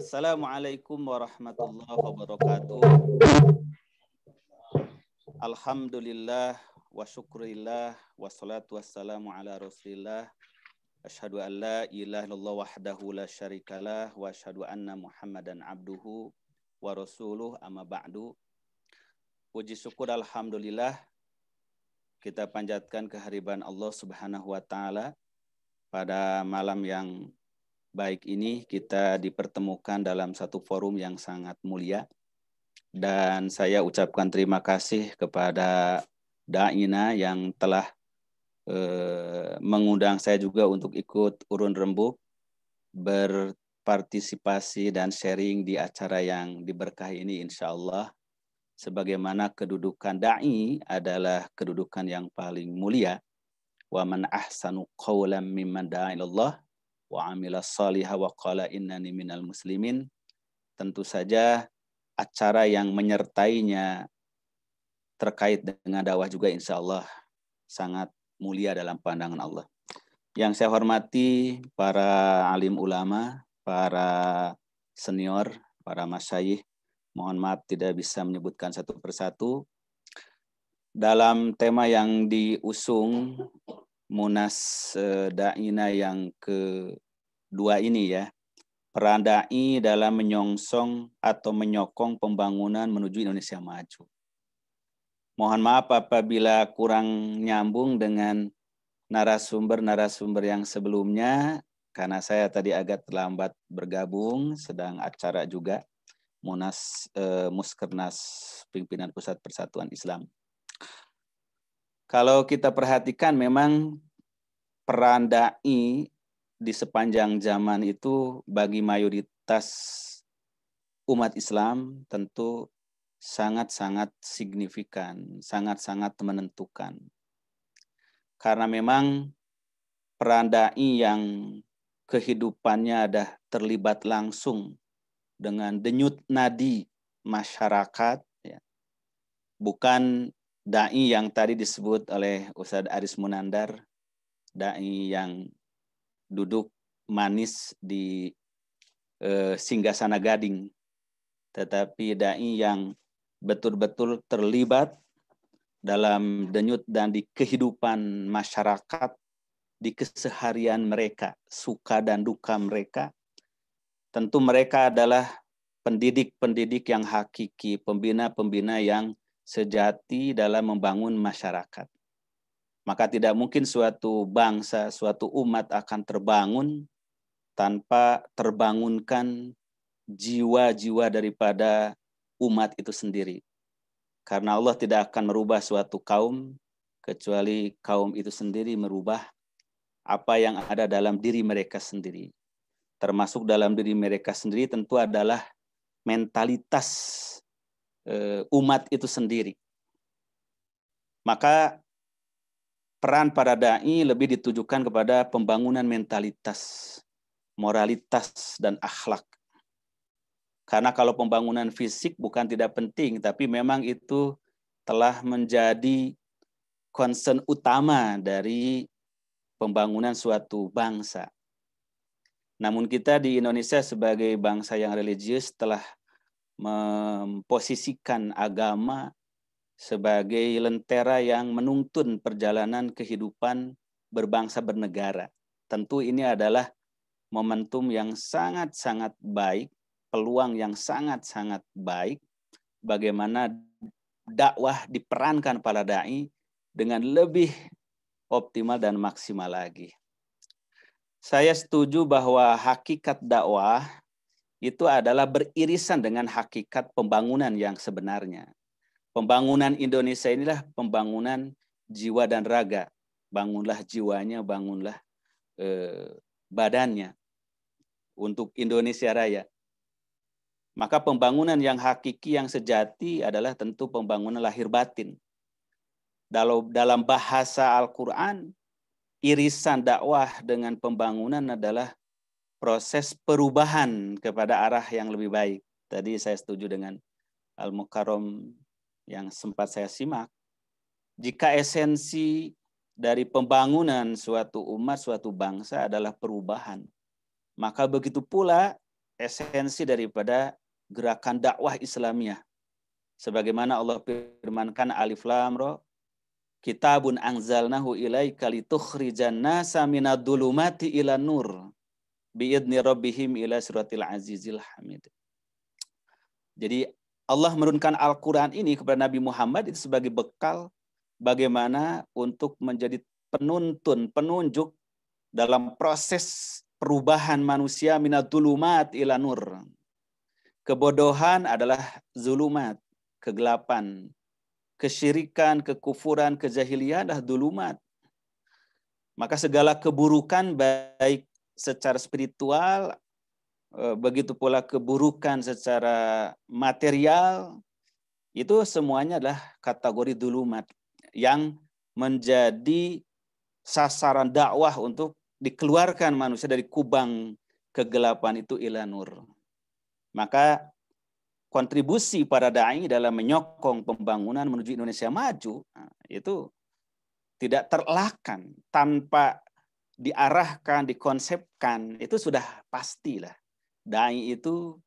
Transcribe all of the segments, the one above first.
Assalamualaikum warahmatullahi wabarakatuh. Alhamdulillah wa syukurillah wassalatu wassalamu ala rasulillah. Asyhadu an la ilaha illallah wahdahu la syarikalah wa asyhadu anna Muhammadan abduhu wa rasuluh amma ba'du. Puji syukur alhamdulillah kita panjatkan kehadiran Allah Subhanahu wa taala pada malam yang baik ini kita dipertemukan dalam satu forum yang sangat mulia. Dan saya ucapkan terima kasih kepada Da'ina yang telah mengundang saya juga untuk ikut urun rembuk, berpartisipasi dan sharing di acara yang diberkahi ini insya Allah. Sebagaimana kedudukan da'i adalah kedudukan yang paling mulia. Wa man ahsanu qawlan mimman da'a ilallah wa amila salihah wa qala innani minal muslimin. Tentu saja acara yang menyertainya terkait dengan dakwah juga insya Allah sangat mulia dalam pandangan Allah. Yang saya hormati para alim ulama, para senior, para masyayikh, mohon maaf tidak bisa menyebutkan satu persatu. Dalam tema yang diusung Munas Da'ina yang kedua ini ya, peran da'i dalam menyongsong atau menyokong pembangunan menuju Indonesia maju. Mohon maaf apabila kurang nyambung dengan narasumber-narasumber yang sebelumnya, karena saya tadi agak terlambat bergabung, sedang acara juga Muskernas Pimpinan Pusat Persatuan Islam. Kalau kita perhatikan memang peran da'i di sepanjang zaman itu bagi mayoritas umat Islam tentu sangat-sangat signifikan, sangat-sangat menentukan. Karena memang peran da'i yang kehidupannya ada terlibat langsung dengan denyut nadi masyarakat, ya. Bukan da'i yang tadi disebut oleh Ustadz Aris Munandar, da'i yang duduk manis di Singgasana Gading, tetapi da'i yang betul-betul terlibat dalam denyut dan di kehidupan masyarakat, di keseharian mereka, suka dan duka mereka. Tentu mereka adalah pendidik-pendidik yang hakiki, pembina-pembina yang sejati dalam membangun masyarakat. Maka tidak mungkin suatu bangsa, suatu umat akan terbangun tanpa terbangunkan jiwa-jiwa daripada umat itu sendiri. Karena Allah tidak akan merubah suatu kaum kecuali kaum itu sendiri merubah apa yang ada dalam diri mereka sendiri. Termasuk dalam diri mereka sendiri tentu adalah mentalitas umat itu sendiri. Maka peran para da'i lebih ditujukan kepada pembangunan mentalitas, moralitas, dan akhlak. Karena kalau pembangunan fisik bukan tidak penting, tapi memang itu telah menjadi concern utama dari pembangunan suatu bangsa. Namun kita di Indonesia sebagai bangsa yang religius telah memposisikan agama sebagai lentera yang menuntun perjalanan kehidupan berbangsa bernegara. Tentu ini adalah momentum yang sangat-sangat baik, peluang yang sangat-sangat baik, bagaimana dakwah diperankan para da'i dengan lebih optimal dan maksimal lagi. Saya setuju bahwa hakikat dakwah itu adalah beririsan dengan hakikat pembangunan yang sebenarnya. Pembangunan Indonesia inilah pembangunan jiwa dan raga. Bangunlah jiwanya, bangunlah badannya untuk Indonesia Raya. Maka pembangunan yang hakiki, yang sejati adalah tentu pembangunan lahir batin. Dalam bahasa Al-Quran, irisan dakwah dengan pembangunan adalah proses perubahan kepada arah yang lebih baik. Tadi saya setuju dengan Al-Mukarram yang sempat saya simak. Jika esensi dari pembangunan suatu umat, suatu bangsa adalah perubahan, maka begitu pula esensi daripada gerakan dakwah Islamiyah. Sebagaimana Allah firmankan alif lam ra, kitabun anzalnahu ilaika litukhrijan nasa minadh dhulumati ila nur biidni rabbihim ila siratil azizil hamid. Jadi Allah menurunkan Al-Quran ini kepada Nabi Muhammad itu sebagai bekal bagaimana untuk menjadi penuntun, penunjuk dalam proses perubahan manusia minadh dhulumat ila nur. Kebodohan adalah zulumat, kegelapan. Kesyirikan, kekufuran, kejahilian adalah dhulumat. Maka segala keburukan baik secara spiritual, begitu pula keburukan secara material, itu semuanya adalah kategori dhulumat yang menjadi sasaran dakwah untuk dikeluarkan manusia dari kubang kegelapan itu ila nur. Maka kontribusi para dai dalam menyokong pembangunan menuju Indonesia maju itu tidak terelakkan tanpa diarahkan, dikonsepkan, itu sudah pastilah. Dai itu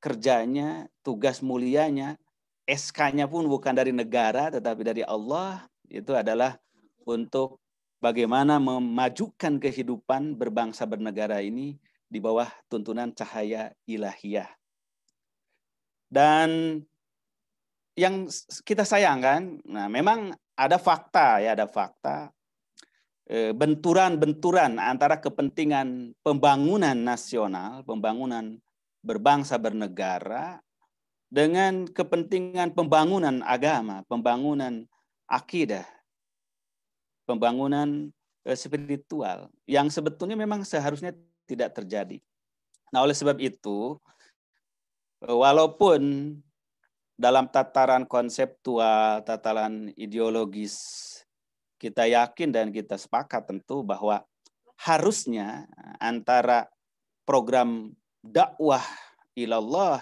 kerjanya, tugas mulianya, SK-nya pun bukan dari negara tetapi dari Allah, itu adalah untuk bagaimana memajukan kehidupan berbangsa bernegara ini di bawah tuntunan cahaya ilahiyah. Dan yang kita sayangkan, nah memang ada fakta ya, ada fakta benturan-benturan antara kepentingan pembangunan nasional, pembangunan berbangsa bernegara dengan kepentingan pembangunan agama, pembangunan akidah, pembangunan spiritual yang sebetulnya memang seharusnya tidak terjadi. Nah, oleh sebab itu, walaupun dalam tataran konseptual, tataran ideologis, kita yakin dan kita sepakat tentu bahwa harusnya antara program dakwah ilallah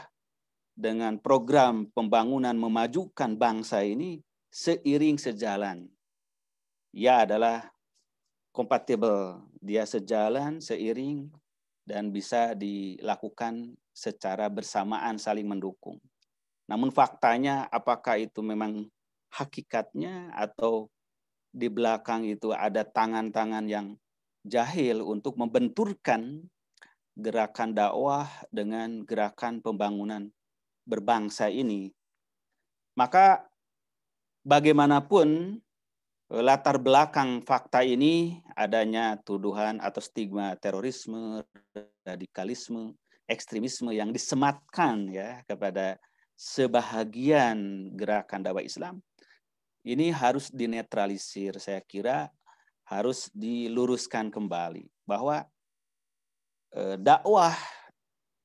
dengan program pembangunan memajukan bangsa ini seiring sejalan. Ya adalah kompatibel, dia sejalan, seiring, dan bisa dilakukan secara bersamaan saling mendukung. Namun faktanya apakah itu memang hakikatnya atau di belakang itu ada tangan-tangan yang jahil untuk membenturkan gerakan dakwah dengan gerakan pembangunan berbangsa ini. Maka bagaimanapun latar belakang fakta ini adanya tuduhan atau stigma terorisme, radikalisme, ekstremisme yang disematkan ya kepada sebahagian gerakan dakwah Islam. Ini harus dinetralisir, saya kira harus diluruskan kembali bahwa dakwah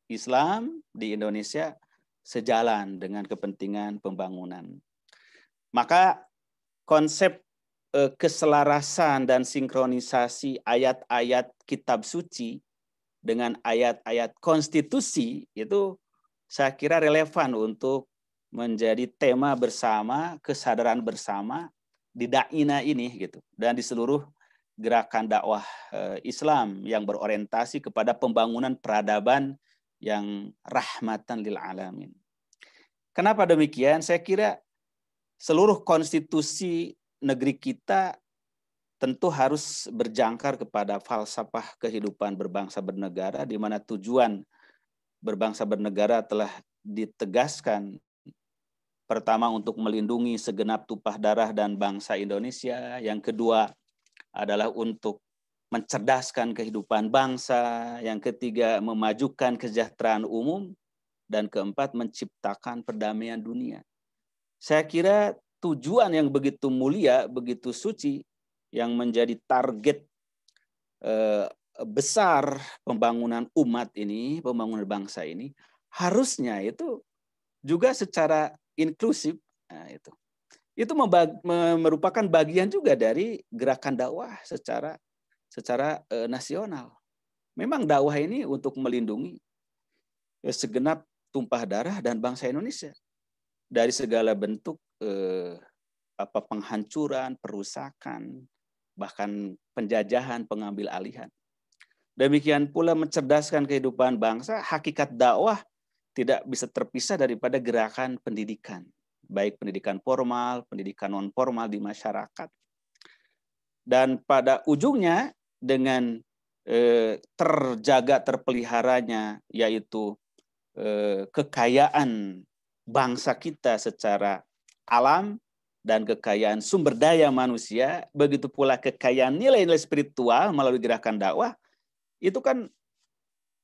Islam di Indonesia sejalan dengan kepentingan pembangunan. Maka konsep keselarasan dan sinkronisasi ayat-ayat kitab suci dengan ayat-ayat konstitusi itu saya kira relevan untuk menjadi tema bersama, kesadaran bersama di Daina ini gitu, dan di seluruh gerakan dakwah Islam yang berorientasi kepada pembangunan peradaban yang rahmatan lil alamin. Kenapa demikian? Saya kira seluruh konstitusi negeri kita tentu harus berjangkar kepada falsafah kehidupan berbangsa bernegara, di mana tujuan berbangsa bernegara telah ditegaskan. Pertama, untuk melindungi segenap tumpah darah dan bangsa Indonesia. Yang kedua adalah untuk mencerdaskan kehidupan bangsa. Yang ketiga, memajukan kesejahteraan umum. Dan keempat, menciptakan perdamaian dunia. Saya kira tujuan yang begitu mulia, begitu suci, yang menjadi target besar pembangunan umat ini, pembangunan bangsa ini, harusnya itu juga secara inklusif. Nah, itu merupakan bagian juga dari gerakan dakwah secara nasional. Memang dakwah ini untuk melindungi segenap tumpah darah dan bangsa Indonesia dari segala bentuk penghancuran, perusakan, bahkan penjajahan, pengambil alihan. Demikian pula mencerdaskan kehidupan bangsa, hakikat dakwah tidak bisa terpisah daripada gerakan pendidikan. Baik pendidikan formal, pendidikan non formal di masyarakat. Dan pada ujungnya dengan terjaga terpeliharanya yaitu kekayaan bangsa kita secara alam dan kekayaan sumber daya manusia, begitu pula kekayaan nilai-nilai spiritual melalui gerakan dakwah, itu kan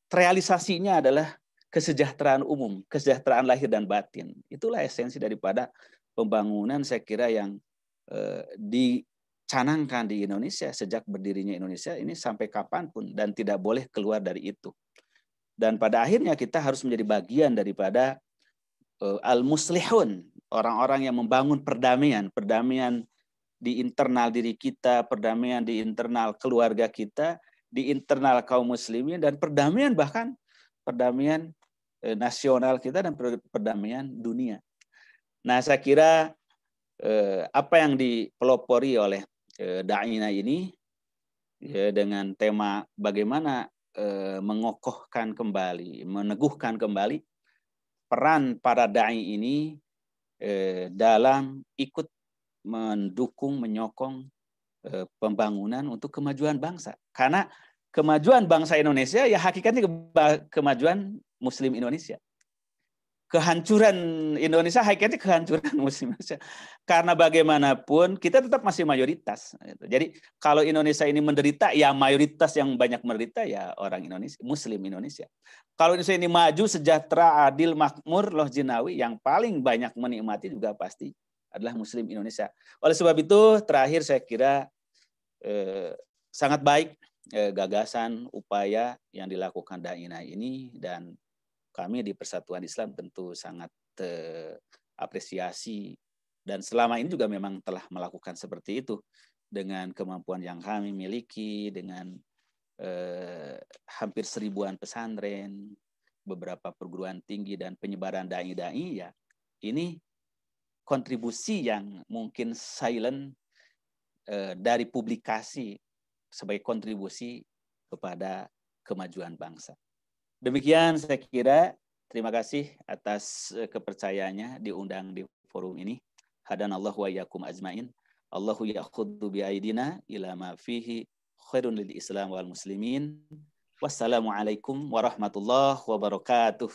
realisasinya adalah kesejahteraan umum, kesejahteraan lahir dan batin. Itulah esensi daripada pembangunan saya kira yang dicanangkan di Indonesia sejak berdirinya Indonesia ini sampai kapanpun dan tidak boleh keluar dari itu. Dan pada akhirnya kita harus menjadi bagian daripada al-muslihun, orang-orang yang membangun perdamaian, perdamaian di internal diri kita, perdamaian di internal keluarga kita, di internal kaum muslimin, dan perdamaian bahkan perdamaian nasional kita dan perdamaian dunia. Nah, saya kira apa yang dipelopori oleh Da'ina ini ya, dengan tema bagaimana mengokohkan kembali, meneguhkan kembali peran para da'i ini dalam ikut mendukung, menyokong pembangunan untuk kemajuan bangsa. Karena kemajuan bangsa Indonesia ya hakikatnya kemajuan Muslim Indonesia. Kehancuran Indonesia hakikatnya kehancuran Muslim Indonesia. Karena bagaimanapun kita tetap masih mayoritas. Jadi kalau Indonesia ini menderita, ya mayoritas yang banyak menderita ya orang Indonesia, Muslim Indonesia. Kalau Indonesia ini maju, sejahtera, adil, makmur, loh jinawi, yang paling banyak menikmati juga pasti adalah Muslim Indonesia. Oleh sebab itu, terakhir saya kira sangat baik gagasan, upaya yang dilakukan Da'ina ini, dan kami di Persatuan Islam tentu sangat apresiasi, dan selama ini juga memang telah melakukan seperti itu dengan kemampuan yang kami miliki, dengan hampir 1000-an pesantren, beberapa perguruan tinggi dan penyebaran dai-dai, ya ini kontribusi yang mungkin silent dari publikasi sebagai kontribusi kepada kemajuan bangsa. Demikian saya kira, terima kasih atas kepercayaannya diundang di forum ini. Hadanallahu wa iyyakum ajmain. Allahu ya'khudhu bi'aidina ila ma fihi khairun lil Islam wal muslimin. Wassalamualaikum warahmatullahi wabarakatuh.